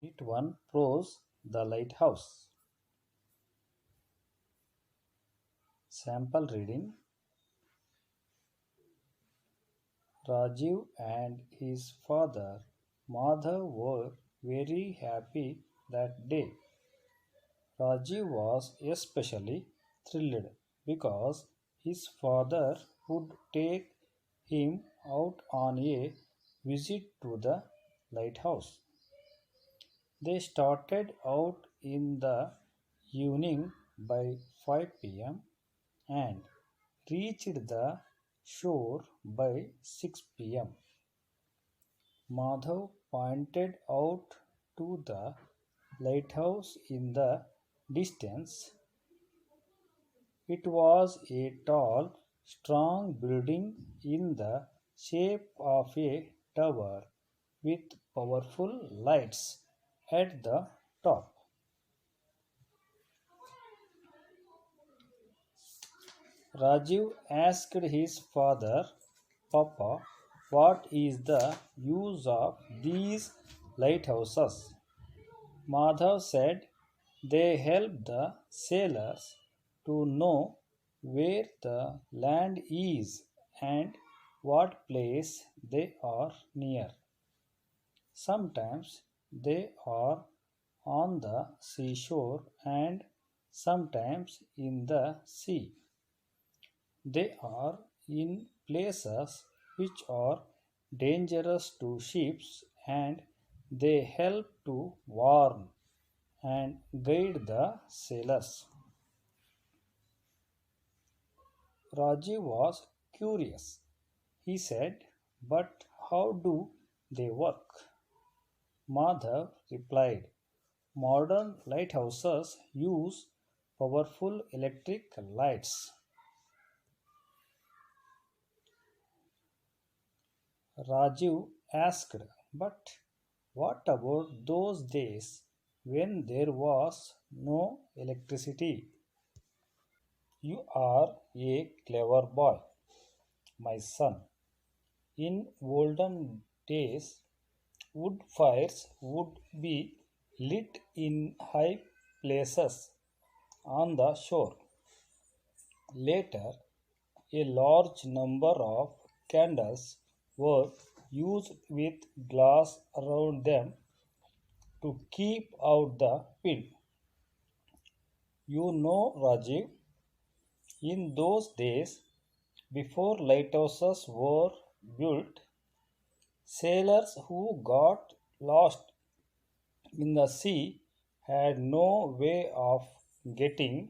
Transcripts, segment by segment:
It one prose The Lighthouse. Sample reading. Rajiv and his father Madhav were very happy that day. Rajiv was especially thrilled because his father would take him out on a visit to the lighthouse. They started out in the evening by 5 p.m. and reached the shore by 6 p.m. Madhav pointed out to the lighthouse in the distance. It was a tall, strong building in the shape of a tower with powerful lights at the top. Rajiv asked his father, Papa, what is the use of these lighthouses? Madhav said, they help the sailors to know where the land is and what place they are near. Sometimes they are on the seashore and sometimes in the sea. They are in places which are dangerous to ships and they help to warn and guide the sailors. Rajiv was curious. He said, but how do they work? Madhav replied, modern lighthouses use powerful electric lights. Rajiv asked, but what about those days when there was no electricity? You are a clever boy, my son. In olden days, wood fires would be lit in high places on the shore. Later, a large number of candles were used with glass around them to keep out the wind. You know, Rajiv, in those days, before lighthouses were built, sailors who got lost in the sea had no way of getting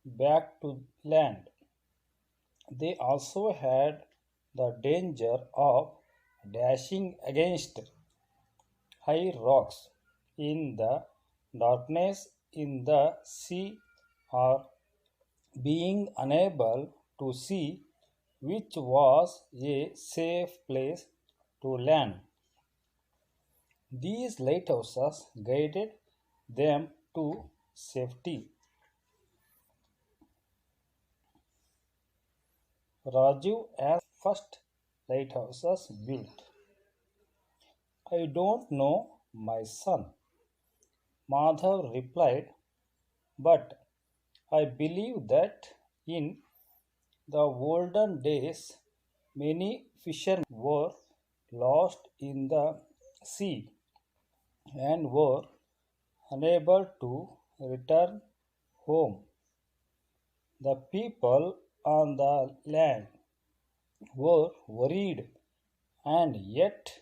back to land. They also had the danger of dashing against high rocks in the darkness in the sea or being unable to see which was a safe place to land. These lighthouses guided them to safety. Raju as first lighthouses built. I don't know, my son. Madhav replied, but I believe that in the olden days many fishermen were lost in the sea and were unable to return home. The people on the land were worried and yet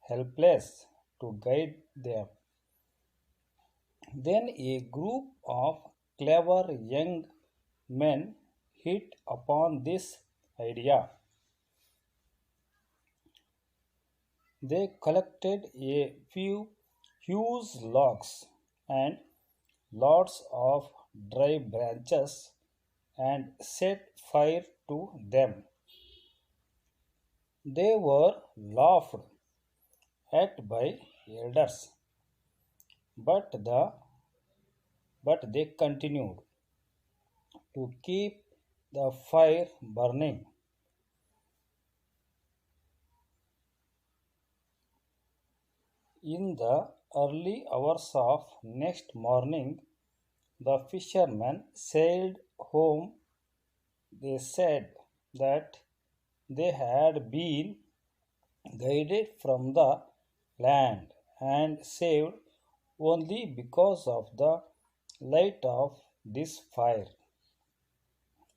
helpless to guide them. Then a group of clever young men hit upon this idea. They collected a few huge logs and lots of dry branches and set fire to them. They were laughed at by elders, but they continued to keep the fire burning. In the early hours of next morning, the fishermen sailed home. They said that they had been guided from the land and saved only because of the light of this fire,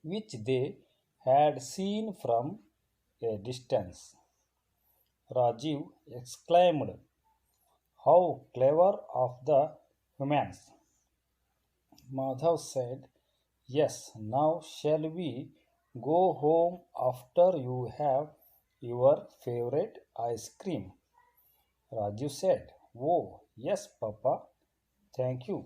which they had seen from a distance. Rajiv exclaimed, "How clever of the humans!" Madhav said, "Yes, now shall we go home after you have your favorite ice cream?" Raju said, "Oh, yes, Papa, thank you."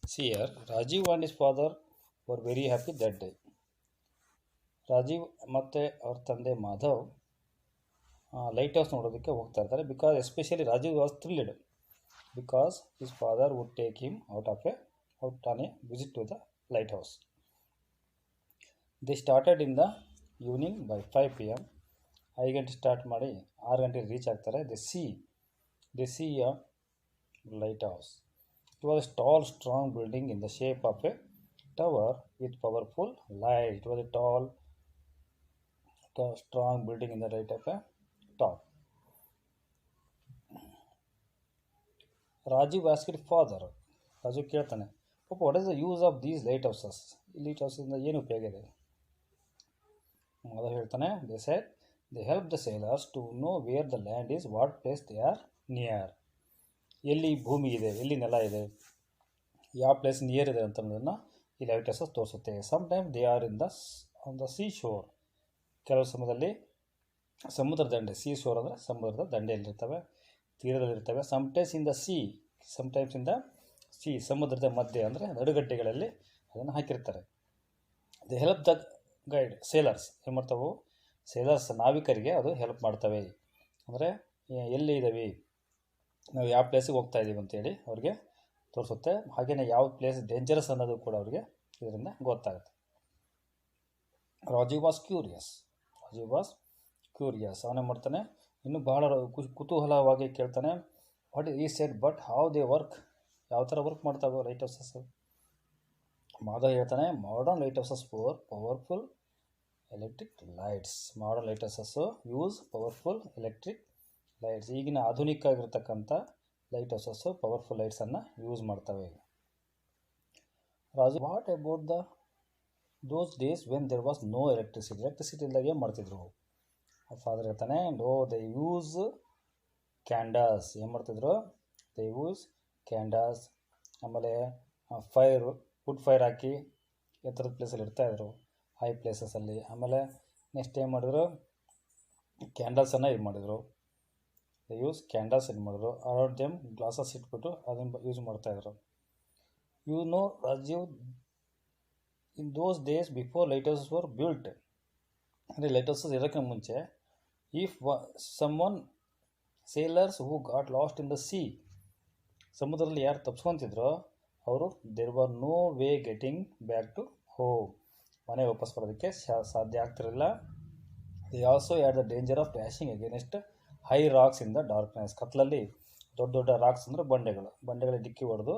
See here, Rajiv and his father were very happy that day. Rajiv ಮತ್ತು ಅವ್ರ ತಂದೆ Madhav light house ನೋಡೋದಕ್ಕೆ ಹೋಗ್ತಾ ಇರ್ತಾರೆ. Because especially Rajeev was thrilled because his father would take him out on a visit to the light house. They started in the evening by 5 PM. 5 ಗಂಟೆ start ಮಾಡಿ 6 ಗಂಟೆಗೆ reach ಆಗ್ತಾರೆ. They see a light house. It was A tall strong building in the shape of A tower with powerful light. It was a tall, strong building in the right of a top. Rajiv asked father. Rajiv ಕೇಳ್ತಾನೆ, "Papa, what is the use of these lighthouses? ಈ light ಹೌಸಿಂದ ಏನು ಉಪಯೋಗ ಇದೆ?" Mother ಹೇಳ್ತಾನೆ, "They said they help the sailors to know where the land is, what place they are near." ಎಲ್ಲಿ ಭೂಮಿ ಇದೆ, ಎಲ್ಲಿ ನೆಲ ಇದೆ, ಯಾವ ಪ್ಲೇಸ್ ನಿಯರ್ ಇದೆ ಅಂತನ್ನೋದನ್ನು ಈ ಲೈಟ್ ಹೌಸಸ್ ತೋರಿಸುತ್ತೆ. Sometimes they are on the sea shore. ಕೆಲವು ಸಮಯದಲ್ಲಿ ಸಮುದ್ರ ದಂಡೆ, ಸೀ ಶೋರ್ ಅಂದರೆ ಸಮುದ್ರದ ದಂಡೆಯಲ್ಲಿರ್ತವೆ, ತೀರದಲ್ಲಿರ್ತವೆ. ಸಮಟೈಮ್ಸ್ ಇನ್ ದ ಸಿ, ಸಮುದ್ರದ ಮಧ್ಯೆ ಅಂದರೆ ನಡುಗಡ್ಡೆಗಳಲ್ಲಿ ಅದನ್ನು ಹಾಕಿರ್ತಾರೆ. They help the guide sailors. ಏನು ಮಾಡ್ತಾವೆ? ಸೇಲರ್ಸ್, ನಾವಿಕರಿಗೆ ಅದು ಹೆಲ್ಪ್ ಮಾಡ್ತವೆ. ಅಂದರೆ ಎಲ್ಲಿ ಇದ್ದಾವೆ, ನಾವು ಯಾವ ಪ್ಲೇಸಿಗೆ ಹೋಗ್ತಾ ಇದ್ದೀವಿ ಅಂತೇಳಿ ಅವ್ರಿಗೆ ತೋರಿಸುತ್ತೆ. ಹಾಗೆಯೇ ಯಾವ ಪ್ಲೇಸ್ ಡೇಂಜರಸ್ ಅನ್ನೋದು ಕೂಡ ಅವರಿಗೆ ಇದರಿಂದ ಗೊತ್ತಾಗುತ್ತೆ. Rajeev was curious. ಅವನೇ ಮಾಡ್ತಾನೆ, ಇನ್ನೂ ಬಹಳ ಕುತೂಹಲವಾಗಿ ಕೇಳ್ತಾನೆ, what he said but how they work, ಯಾವ ಥರ ವರ್ಕ್ ಮಾಡ್ತಾವೆ ಲೈಟ್ ಹೌಸಸ್. ಮಾಧವ್ ಹೇಳ್ತಾನೆ, modern light houses for powerful electric lights. Modern light houses use powerful electric lights. ಈಗಿನ ಆಧುನಿಕ ಆಗಿರ್ತಕ್ಕಂಥ ಲೈಟ್ ಹೌಸಸ್ಸು ಪವರ್ಫುಲ್ ಲೈಟ್ಸನ್ನು ಯೂಸ್ ಮಾಡ್ತವೆ. Raju, what about those days when there was no electricity ಇಲ್ದಾಗ ಏನು ಮಾಡ್ತಿದ್ರು? ಫಾದರ್ ಹೇಳ್ತಾನೆ, ನೋ ದೇ ಯೂಸ್ ಕ್ಯಾಂಡಲ್ಸ್. ಏನು ಮಾಡ್ತಿದ್ರು? They use candles. ಆಮೇಲೆ ವುಡ್ ಫೈರ್ ಹಾಕಿ ಎತ್ತರದ ಪ್ಲೇಸಲ್ಲಿ ಇರ್ತಾಯಿದ್ರು, ಹೈ ಪ್ಲೇಸಸಲ್ಲಿ. ಆಮೇಲೆ ನೆಕ್ಸ್ಟ್ ಏನು ಮಾಡಿದ್ರು? ಕ್ಯಾಂಡಲ್ಸನ್ನು ಇದು ಮಾಡಿದರು. ಯೂಸ್ ಕ್ಯಾಂಡಲ್ಸ್ ಇದು ಮಾಡಿದ್ರು. ಅರೌಂಡ್ ದೆಮ್ ಗ್ಲಾಸಸ್ ಇಟ್ಬಿಟ್ಟು ಅದನ್ನು ಯೂಸ್ ಮಾಡ್ತಾಯಿದ್ರು. You know Rajiv, in those days before lighthouses were built, ಅಂದರೆ ಲೈಟ್ ಹೌಸಸ್ ಇರೋಕ್ಕೆ ಮುಂಚೆ, if sailors who got lost in the sea, ಸಮುದ್ರದಲ್ಲಿ ಯಾರು ತಪ್ಸ್ಕೊತಿದ್ರೋ ಅವರು there were no way getting back to home, ಮನೆ ವಾಪಸ್ ಬರೋದಕ್ಕೆ ಸಾಧ್ಯ ಆಗ್ತಿರಲಿಲ್ಲ. They also had the danger of dashing against high rocks in the darkness. ಕತ್ಲಲ್ಲಿ ದೊಡ್ಡ ದೊಡ್ಡ ರಾಕ್ಸ್ ಅಂದರೆ ಬಂಡೆಗಳಿಗೆ ಡಿಕ್ಕಿ ಹೊಡೆದು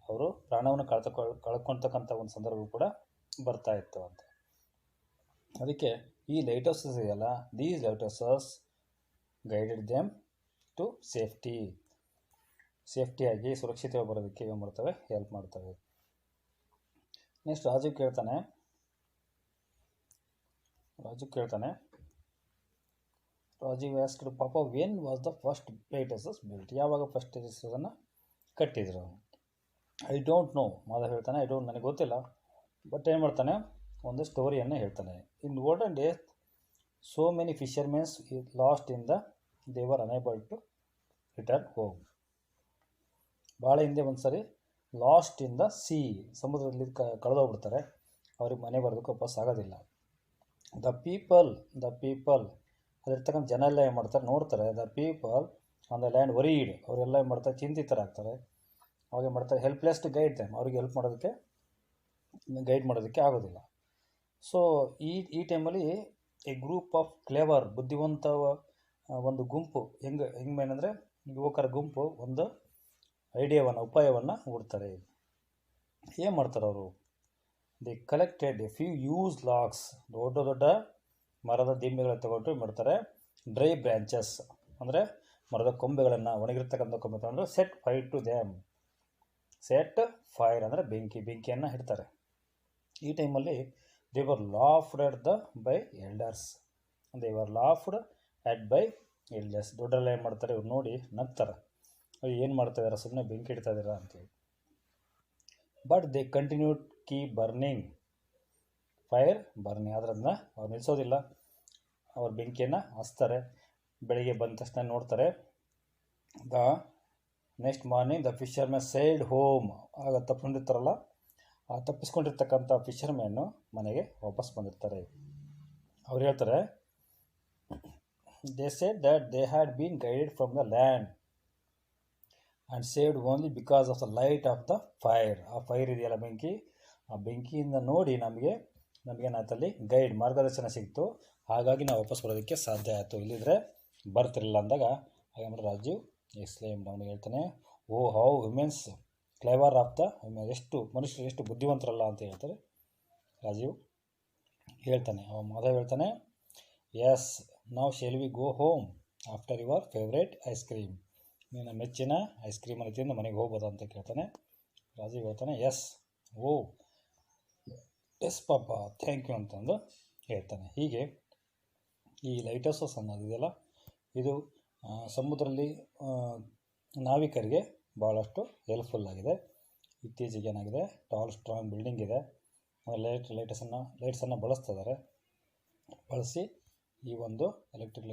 ಅವರು ಪ್ರಾಣವನ್ನು ಕಳ್ಕೊಳ್ತಕ್ಕಂಥ ಒಂದು ಸಂದರ್ಭ ಕೂಡ ಬರ್ತಾ ಇತ್ತು ಅಂತ. ಅದಕ್ಕೆ ಈ ಲೈಟ್ ಹೌಸಸ್ ಇದೆಯಲ್ಲ, these lighthouses guided them to ಸೇಫ್ಟಿಯಾಗಿ ಸುರಕ್ಷಿತವಾಗಿ ಬರೋದಕ್ಕೆ ಏನು ಮಾಡ್ತವೆ? ಹೆಲ್ಪ್ ಮಾಡ್ತವೆ. ನೆಕ್ಸ್ಟ್ ರಾಜು ಕೇಳ್ತಾನೆ, ರಾಜೀವ್ ಆಸ್ಕ್ಡ್, ಪಾಪ, when was the first lighthouses built? ಯಾವಾಗ ಫಸ್ಟ್ ಲೈಟ್ ಹೌಸನ್ನು ಕಟ್ಟಿದ್ರು? I don't know. ಮಾಧವ್ ಹೇಳ್ತಾನೆ, ನನಗೆ ಗೊತ್ತಿಲ್ಲ. ಬಟ್ ಏನು ಮಾಡ್ತಾನೆ? ಒಂದು ಸ್ಟೋರಿಯನ್ನು ಹೇಳ್ತಾನೆ. In olden days so many fishermens lost in they were unable to return home. ಭಾಳ ಹಿಂದೆ ಒಂದು ಸರಿ ಲಾಸ್ಟ್ ಇನ್ ದ ಸಿ, ಸಮುದ್ರದಲ್ಲಿ ಕಳೆದೋಗ್ಬಿಡ್ತಾರೆ. ಅವ್ರಿಗೆ ಮನೆ ಬರೋದಕ್ಕೆ ವಾಪಸ್ ಆಗೋದಿಲ್ಲ. ದ ಪೀಪಲ್ ಅಲ್ಲಿರ್ತಕ್ಕಂಥ ಜನ ಎಲ್ಲ ಏನು ಮಾಡ್ತಾರೆ? ನೋಡ್ತಾರೆ. The people on the land varied, ಅವರೆಲ್ಲ ಏನು ಮಾಡ್ತಾರೆ? ಚಿಂತಿತರಾಗ್ತಾರೆ. ಅವಾಗ ಏನು ಮಾಡ್ತಾರೆ? ಹೆಲ್ಪ್ಲೆಸ್ ಟು ಗೈಡ್ ದೆಮ್, ಅವ್ರಿಗೆ ಹೆಲ್ಪ್ ಮಾಡೋದಕ್ಕೆ ಗೈಡ್ ಮಾಡೋದಕ್ಕೆ ಆಗೋದಿಲ್ಲ. ಸೊ ಈ ಟೈಮಲ್ಲಿ ಎ ಗ್ರೂಪ್ ಆಫ್ ಕ್ಲೇವರ್ ಬುದ್ಧಿವಂತ ಒಂದು ಗುಂಪು ಹೆಂಗೆ ಏನಂದರೆ ಯುವಕರ ಗುಂಪು ಒಂದು ಉಪಾಯವನ್ನು ಹುಡ್ತಾರೆ. ಏನು ಮಾಡ್ತಾರೆ ಅವರು? They collected a few huge logs, ದೊಡ್ಡ ದೊಡ್ಡ ಮರದ ದಿಂಬೆಗಳನ್ನು ತಗೊಂಡು ಮಾಡ್ತಾರೆ. ಡ್ರೈ ಬ್ರ್ಯಾಂಚಸ್ ಅಂದರೆ ಮರದ ಕೊಂಬೆಗಳನ್ನು, ಒಣಗಿರ್ತಕ್ಕಂಥ ಕೊಂಬೆ ತಗೊಂಡು set fire to them. Set fire ಅಂದರೆ ಬೆಂಕಿಯನ್ನು ಇಡ್ತಾರೆ. ಈ ಟೈಮಲ್ಲಿ they were laughed at by elders. ದೊಡ್ಡರೆಲ್ಲ ಏನು ಮಾಡ್ತಾರೆ, ಇವ್ರು ನೋಡಿ ನಗ್ತಾರೆ, ಏನು ಮಾಡ್ತಾ ಇದ್ದಾರೆ, ಸುಮ್ಮನೆ ಬೆಂಕಿ ಇಡ್ತಾ ಇದ್ದೀರಾ ಅಂತೇಳಿ. But they continued keep burning, ಅದರಿಂದ ಅವ್ರು ನಿಲ್ಲಿಸೋದಿಲ್ಲ, ಅವ್ರ ಬೆಂಕಿಯನ್ನು ಹಚ್ತಾರೆ. ಬೆಳಿಗ್ಗೆ ಬಂದ ತಕ್ಷಣ ನೋಡ್ತಾರೆ, next morning the fisherman sailed home. ಆಗ ತಪ್ಪಿಕೊಂಡಿರ್ತಾರಲ್ಲ, ಆ ತಪ್ಪಿಸ್ಕೊಂಡಿರ್ತಕ್ಕಂಥ ಫಿಶರ್ಮ್ಯಾನು ಮನೆಗೆ ವಾಪಸ್ ಬಂದಿರ್ತಾರೆ. ಅವ್ರು ಹೇಳ್ತಾರೆ, they said that they had been guided from the land and saved only because of the light off the fire. ಆ ಫೈರ್ ಇದೆಯಲ್ಲ, ಬೆಂಕಿ, ಆ ಬೆಂಕಿಯಿಂದ ನೋಡಿ ನಮಗೇನಾಯ್ತಲ್ಲಿ ಮಾರ್ಗದರ್ಶನ ಸಿಕ್ತು, ಹಾಗಾಗಿ ನಾವು ವಾಪಸ್ ಬರೋದಕ್ಕೆ ಸಾಧ್ಯ ಆಯಿತು, ಇಲ್ಲಿದ್ರೆ ಬರ್ತಿರಲಿಲ್ಲ ಅಂದಾಗ ರಾಜೀವ್ ಎಕ್ಸ್ಕ್ಲೇಮ್ಡ್. ಅವನು ಹೇಳ್ತಾನೆ, oh how women's clever of the women, ಮನುಷ್ಯರು ಎಷ್ಟು ಬುದ್ಧಿವಂತರಲ್ಲ ಅಂತ ಹೇಳ್ತಾರೆ ರಾಜೀವ್ ಹೇಳ್ತಾನೆ. ಮಾಧವ್ ಹೇಳ್ತಾನೆ, yes now shall we go home after your favourite ice cream. ನಿನ್ನ ಮೆಚ್ಚಿನ ಐಸ್ ಕ್ರೀಮನ್ನು ತಿಂದು ಮನೆಗೆ ಹೋಗ್ಬೋದಾ ಅಂತ ಕೇಳ್ತಾನೆ. ರಾಜೀವ್ ಹೇಳ್ತಾನೆ, ಎಸ್ ಪಾಪ, ಥ್ಯಾಂಕ್ ಯು ಅಂತಂದು ಹೇಳ್ತಾನೆ. ಹೀಗೆ ಈ ಲೈಟ್ ಹೌಸಸ್ ಅನ್ನೋದಿದೆಯಲ್ಲ, ಇದು ಸಮುದ್ರದಲ್ಲಿ ನಾವಿಕರಿಗೆ ಭಾಳಷ್ಟು ಹೆಲ್ಪ್ಫುಲ್ ಆಗಿದೆ. ಇತ್ತೀಚೆಗೆ ಏನಾಗಿದೆ, ಟಾಲ್ ಸ್ಟ್ರಾಂಗ್ ಬಿಲ್ಡಿಂಗ್ ಇದೆ, ಲೈಟ್ಸನ್ನು ಬಳಸ್ತಿದ್ದಾರೆ. ಬಳಸಿ ಈ ಒಂದು ಎಲೆಕ್ಟ್ರಿಕ್